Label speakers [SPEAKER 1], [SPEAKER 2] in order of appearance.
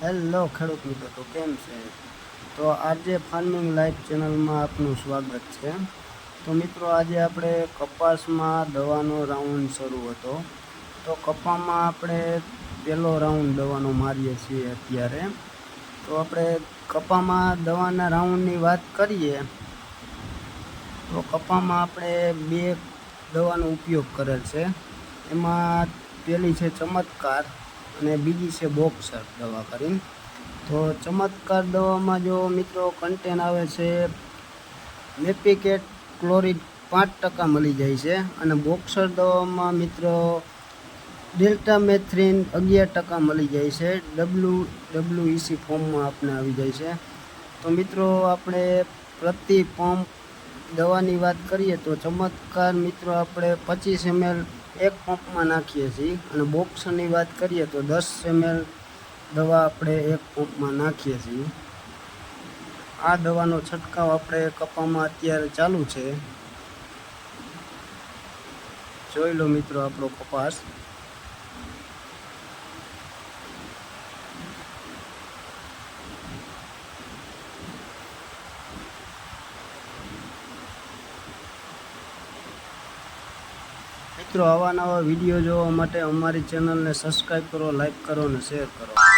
[SPEAKER 1] Hello ખેડૂત મિત્રો, તો કેમ છે? તો આજે ફાર્મિંગ લાઈફ ચેનલમાં આપનું સ્વાગત છે. તો મિત્રો, આજે આપણે કપાસમાં દવાનો રાઉન્ડ શરૂ હતો. તો કપામાં આપણે પહેલો રાઉન્ડ દવાનો મારીએ છીએ અત્યારે. તો આપણે કપામાં દવાના રાઉન્ડની વાત કરીએ તો કપામાં આપણે 2 દવાનો ઉપયોગ કરેલ છે. એમાં પહેલી છે ચમત્કાર અને બીજી છે બોક્સર દવા કરીને. તો ચમત્કાર દવામાં જો મિત્રો કન્ટેન આવે છે મેપિકેટ ક્લોરિડ 5% મળી જાય છે, અને બોક્સર દવામાં મિત્રો ડેલ્ટામેથ્રિન 11% મળી જાય છે. WEC ફોર્મમાં આપણે આવી જાય છે. તો મિત્રો, આપણે પ્રતિ પંપ દવાની વાત કરીએ તો ચમત્કાર મિત્રો આપણે 25 ml એક પંપમાં નાખીએ છીએ, અને બોક્સરની વાત કરીએ તો 10 ml દવા આપણે એક પંપમાં નાખીએ છીએ. આ દવાનો છંટકાવ આપણે કપામાં અત્યારે ચાલુ છે. જોઈ લો મિત્રો આપણો કપાસ. મિત્રો, આવા નવા વિડીયો જોવા માટે અમારી ચેનલને સબસ્ક્રાઈબ કરો, લાઈક કરો અને શેર કરો.